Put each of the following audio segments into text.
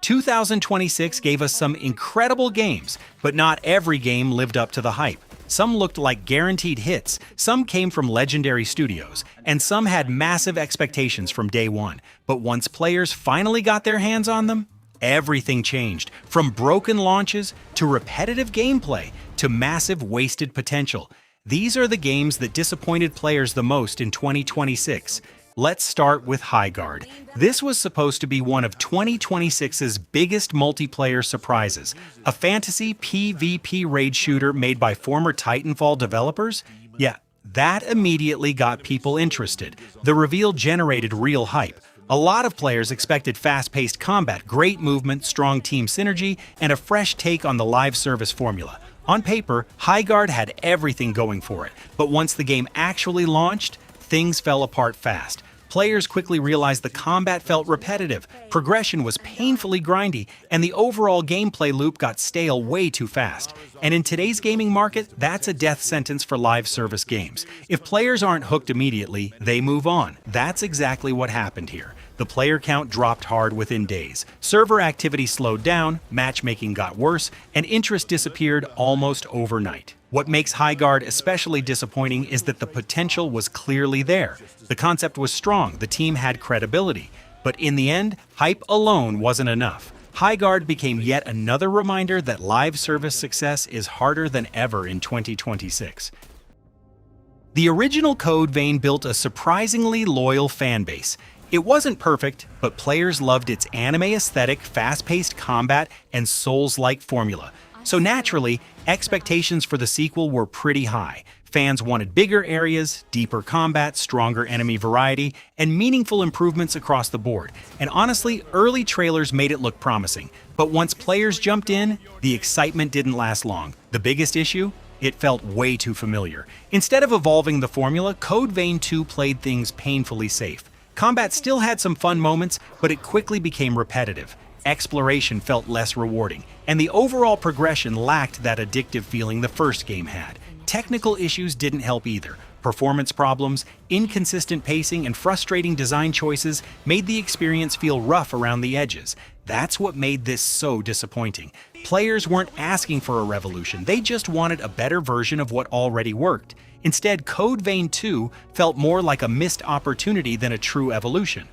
2026 gave us some incredible games, but not every game lived up to the hype. Some looked like guaranteed hits, some came from legendary studios, and some had massive expectations from day one. But once players finally got their hands on them, everything changed, from broken launches to repetitive gameplay to massive wasted potential. These are the games that disappointed players the most in 2026. Let's start with Highguard. This was supposed to be one of 2026's biggest multiplayer surprises, a fantasy PvP raid shooter made by former Titanfall developers. Yeah, that immediately got people interested. The reveal generated real hype. A lot of players expected fast-paced combat, great movement, strong team synergy, and a fresh take on the live service formula. On paper, Highguard had everything going for it, but once the game actually launched, things fell apart fast. Players quickly realized the combat felt repetitive, progression was painfully grindy, and the overall gameplay loop got stale way too fast. And in today's gaming market, that's a death sentence for live service games. If players aren't hooked immediately, they move on. That's exactly what happened here. The player count dropped hard within days. Server activity slowed down, matchmaking got worse, and interest disappeared almost overnight. What makes Highguard especially disappointing is that the potential was clearly there. The concept was strong, the team had credibility. But in the end, hype alone wasn't enough. Highguard became yet another reminder that live service success is harder than ever in 2026. The original Code Vein built a surprisingly loyal fanbase. It wasn't perfect, but players loved its anime aesthetic, fast-paced combat, and Souls-like formula. So naturally, expectations for the sequel were pretty high. Fans wanted bigger areas, deeper combat, stronger enemy variety, and meaningful improvements across the board. And honestly, early trailers made it look promising. But once players jumped in, the excitement didn't last long. The biggest issue? It felt way too familiar. Instead of evolving the formula, Code Vein 2 played things painfully safe. Combat still had some fun moments, but it quickly became repetitive. Exploration felt less rewarding, and the overall progression lacked that addictive feeling the first game had. Technical issues didn't help either. Performance problems, inconsistent pacing, and frustrating design choices made the experience feel rough around the edges. That's what made this so disappointing. Players weren't asking for a revolution, they just wanted a better version of what already worked. Instead, Code Vein 2 felt more like a missed opportunity than a true evolution.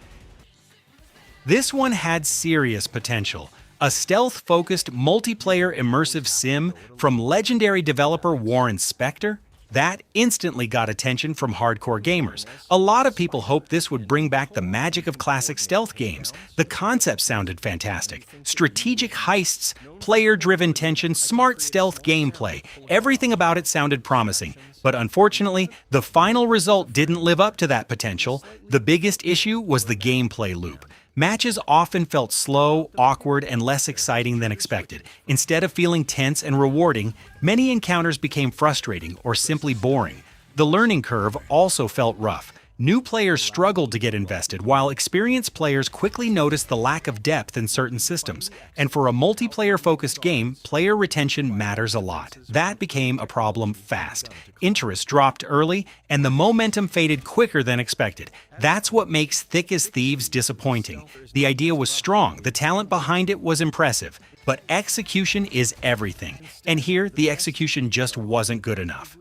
This one had serious potential. A stealth-focused, multiplayer immersive sim from legendary developer Warren Spector? That instantly got attention from hardcore gamers. A lot of people hoped this would bring back the magic of classic stealth games. The concept sounded fantastic. Strategic heists, player-driven tension, smart stealth gameplay. Everything about it sounded promising. But unfortunately, the final result didn't live up to that potential. The biggest issue was the gameplay loop. Matches often felt slow, awkward, and less exciting than expected. Instead of feeling tense and rewarding, many encounters became frustrating or simply boring. The learning curve also felt rough. New players struggled to get invested, while experienced players quickly noticed the lack of depth in certain systems. And for a multiplayer-focused game, player retention matters a lot. That became a problem fast. Interest dropped early, and the momentum faded quicker than expected. That's what makes Thick as Thieves disappointing. The idea was strong, the talent behind it was impressive, but execution is everything. And here, the execution just wasn't good enough.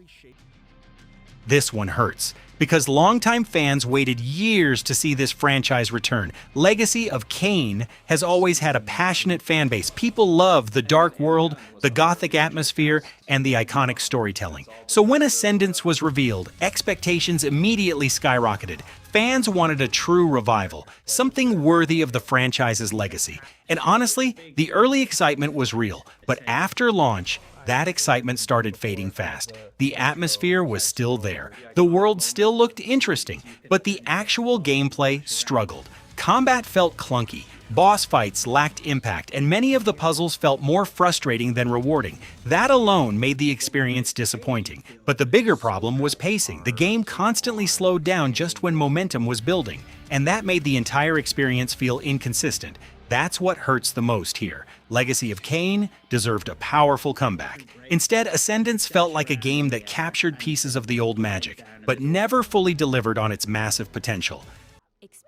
This one hurts, because longtime fans waited years to see this franchise return. Legacy of Kain has always had a passionate fanbase. People love the dark world, the gothic atmosphere, and the iconic storytelling. So when Ascendants was revealed, expectations immediately skyrocketed. Fans wanted a true revival, something worthy of the franchise's legacy. And honestly, the early excitement was real, but after launch, that excitement started fading fast. The atmosphere was still there. The world still looked interesting, but the actual gameplay struggled. Combat felt clunky, boss fights lacked impact, and many of the puzzles felt more frustrating than rewarding. That alone made the experience disappointing. But the bigger problem was pacing. The game constantly slowed down just when momentum was building, and that made the entire experience feel inconsistent. That's what hurts the most here. Legacy of Kain deserved a powerful comeback. Instead, Ascendants felt like a game that captured pieces of the old magic, but never fully delivered on its massive potential.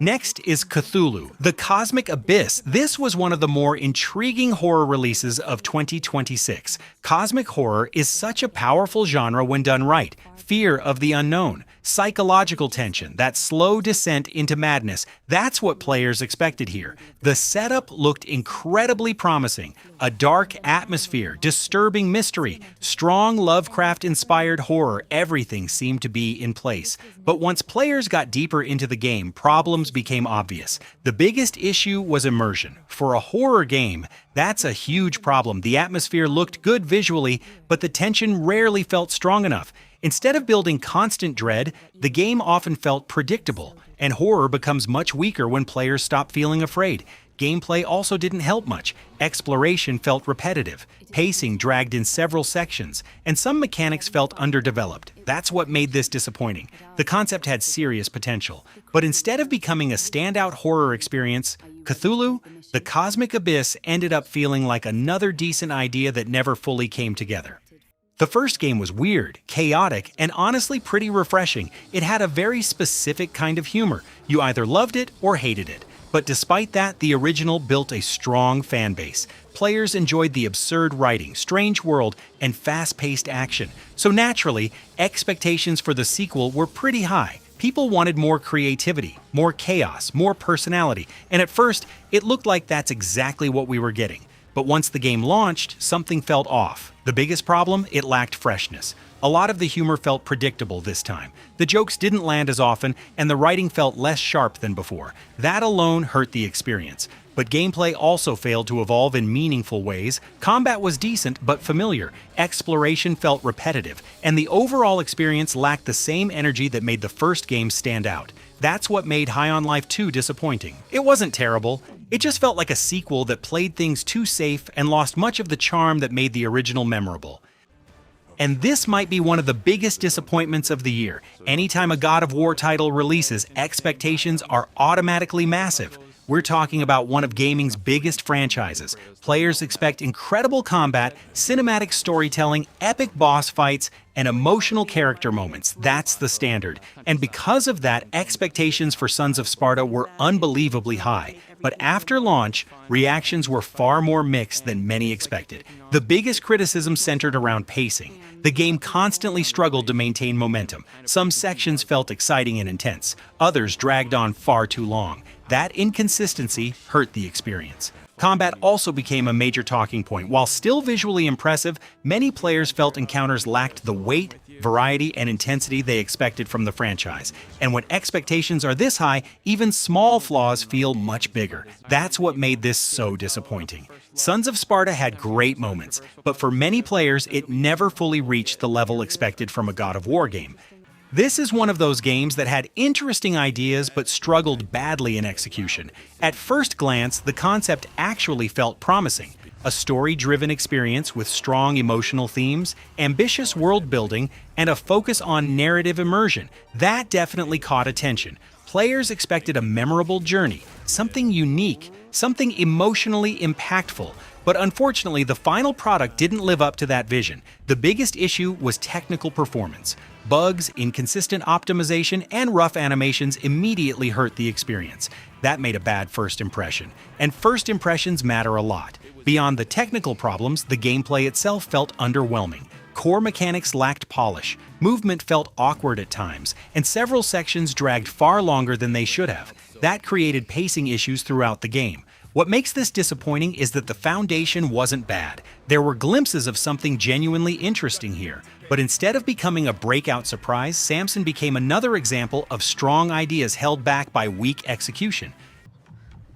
Next is Cthulhu, the Cosmic Abyss. This was one of the more intriguing horror releases of 2026. Cosmic horror is such a powerful genre when done right. Fear of the unknown, psychological tension, that slow descent into madness, that's what players expected here. The setup looked incredibly promising. A dark atmosphere, disturbing mystery, strong Lovecraft-inspired horror, everything seemed to be in place. But once players got deeper into the game, problems became obvious. The biggest issue was immersion. For a horror game, that's a huge problem. The atmosphere looked good visually, but the tension rarely felt strong enough. Instead of building constant dread, the game often felt predictable, and horror becomes much weaker when players stop feeling afraid. Gameplay also didn't help much. Exploration felt repetitive, pacing dragged in several sections, and some mechanics felt underdeveloped. That's what made this disappointing. The concept had serious potential, but instead of becoming a standout horror experience, Cthulhu, the Cosmic Abyss ended up feeling like another decent idea that never fully came together. The first game was weird, chaotic, and honestly pretty refreshing. It had a very specific kind of humor. You either loved it or hated it. But despite that, the original built a strong fan base. Players enjoyed the absurd writing, strange world, and fast-paced action. So naturally, expectations for the sequel were pretty high. People wanted more creativity, more chaos, more personality, and at first, it looked like that's exactly what we were getting. But once the game launched, something felt off. The biggest problem? It lacked freshness. A lot of the humor felt predictable this time. The jokes didn't land as often, and the writing felt less sharp than before. That alone hurt the experience. But gameplay also failed to evolve in meaningful ways. Combat was decent but familiar. Exploration felt repetitive, and the overall experience lacked the same energy that made the first game stand out. That's what made High on Life 2 disappointing. It wasn't terrible. It just felt like a sequel that played things too safe and lost much of the charm that made the original memorable. And this might be one of the biggest disappointments of the year. Anytime a God of War title releases, expectations are automatically massive. We're talking about one of gaming's biggest franchises. Players expect incredible combat, cinematic storytelling, epic boss fights, and emotional character moments. That's the standard. And because of that, expectations for Sons of Sparta were unbelievably high. But after launch, reactions were far more mixed than many expected. The biggest criticism centered around pacing. The game constantly struggled to maintain momentum. Some sections felt exciting and intense. Others dragged on far too long. That inconsistency hurt the experience. Combat also became a major talking point. While still visually impressive, many players felt encounters lacked the weight, variety, and intensity they expected from the franchise. And when expectations are this high, even small flaws feel much bigger. That's what made this so disappointing. Sons of Sparta had great moments, but for many players, it never fully reached the level expected from a God of War game. This is one of those games that had interesting ideas but struggled badly in execution. At first glance, the concept actually felt promising. A story-driven experience with strong emotional themes, ambitious world building, and a focus on narrative immersion. That definitely caught attention. Players expected a memorable journey, something unique, something emotionally impactful. But unfortunately, the final product didn't live up to that vision. The biggest issue was technical performance. Bugs, inconsistent optimization, and rough animations immediately hurt the experience. That made a bad first impression. And first impressions matter a lot. Beyond the technical problems, the gameplay itself felt underwhelming. Core mechanics lacked polish, movement felt awkward at times, and several sections dragged far longer than they should have. That created pacing issues throughout the game. What makes this disappointing is that the foundation wasn't bad. There were glimpses of something genuinely interesting here. But instead of becoming a breakout surprise, Samson became another example of strong ideas held back by weak execution.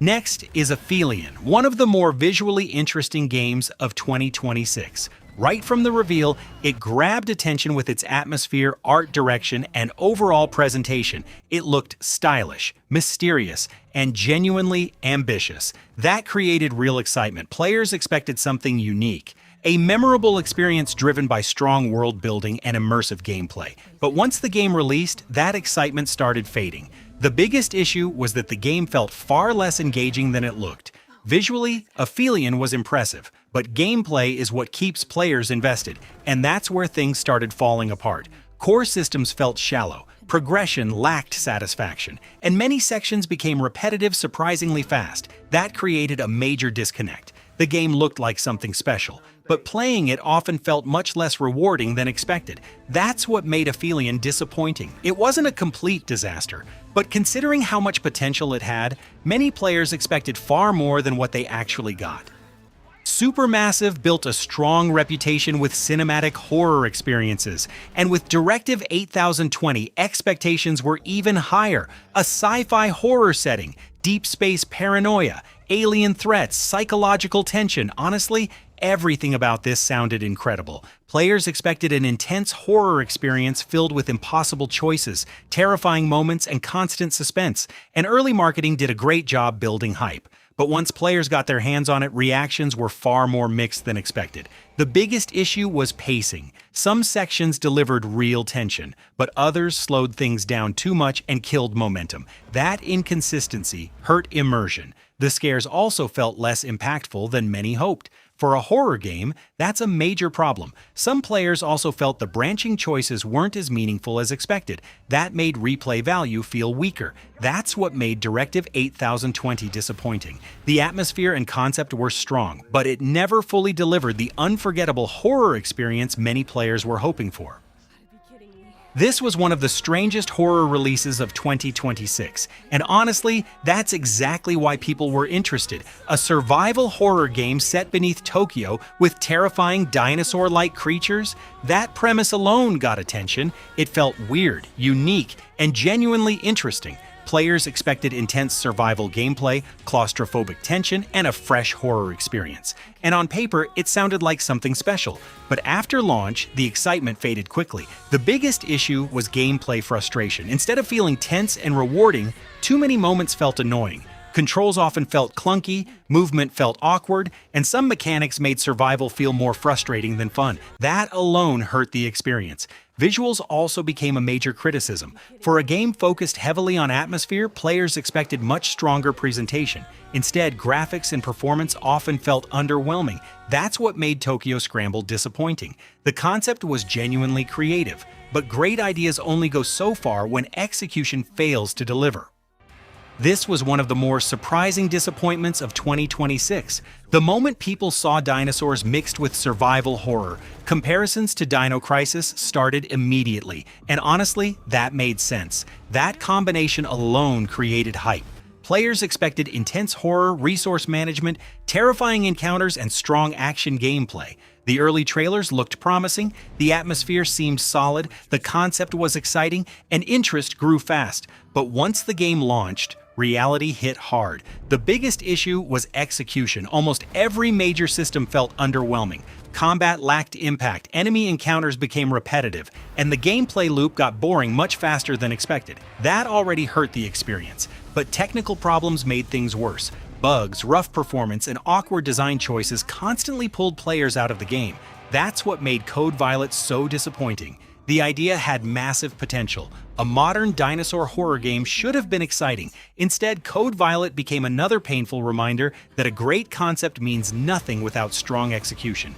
Next is Aphelion, one of the more visually interesting games of 2026. Right from the reveal, it grabbed attention with its atmosphere, art direction, and overall presentation. It looked stylish, mysterious, and genuinely ambitious. That created real excitement. Players expected something unique. A memorable experience driven by strong world building and immersive gameplay. But once the game released, that excitement started fading. The biggest issue was that the game felt far less engaging than it looked. Visually, Aphelion was impressive, but gameplay is what keeps players invested, and that's where things started falling apart. Core systems felt shallow, Progression lacked satisfaction, and many sections became repetitive surprisingly fast. That created a major disconnect. The game looked like something special, but playing it often felt much less rewarding than expected. That's what made Aphelion disappointing. It wasn't a complete disaster, but considering how much potential it had, many players expected far more than what they actually got. Supermassive built a strong reputation with cinematic horror experiences, and with Directive 8020, expectations were even higher. A sci-fi horror setting, deep space paranoia, alien threats, psychological tension. Honestly, everything about this sounded incredible. Players expected an intense horror experience filled with impossible choices, terrifying moments, and constant suspense, and early marketing did a great job building hype. But once players got their hands on it, reactions were far more mixed than expected. The biggest issue was pacing. Some sections delivered real tension, but others slowed things down too much and killed momentum. That inconsistency hurt immersion. The scares also felt less impactful than many hoped. For a horror game, that's a major problem. Some players also felt the branching choices weren't as meaningful as expected. That made replay value feel weaker. That's what made Directive 8020 disappointing. The atmosphere and concept were strong, but it never fully delivered the unforgettable horror experience many players were hoping for. This was one of the strangest horror releases of 2026, and honestly, that's exactly why people were interested. A survival horror game set beneath Tokyo with terrifying dinosaur-like creatures? That premise alone got attention. It felt weird, unique, and genuinely interesting. Players expected intense survival gameplay, claustrophobic tension, and a fresh horror experience. And on paper, it sounded like something special. But after launch, the excitement faded quickly. The biggest issue was gameplay frustration. Instead of feeling tense and rewarding, too many moments felt annoying. Controls often felt clunky, movement felt awkward, and some mechanics made survival feel more frustrating than fun. That alone hurt the experience. Visuals also became a major criticism. For a game focused heavily on atmosphere, players expected much stronger presentation. Instead, graphics and performance often felt underwhelming. That's what made Tokyo Scramble disappointing. The concept was genuinely creative, but great ideas only go so far when execution fails to deliver. This was one of the more surprising disappointments of 2026. The moment people saw dinosaurs mixed with survival horror, comparisons to Dino Crisis started immediately, and honestly, that made sense. That combination alone created hype. Players expected intense horror, resource management, terrifying encounters, and strong action gameplay. The early trailers looked promising, the atmosphere seemed solid, the concept was exciting, and interest grew fast. But once the game launched, reality hit hard. The biggest issue was execution. Almost every major system felt underwhelming. Combat lacked impact, enemy encounters became repetitive, and the gameplay loop got boring much faster than expected. That already hurt the experience, but technical problems made things worse. Bugs, rough performance, and awkward design choices constantly pulled players out of the game. That's what made Code Violet so disappointing. The idea had massive potential. A modern dinosaur horror game should have been exciting. Instead, Code Violet became another painful reminder that a great concept means nothing without strong execution.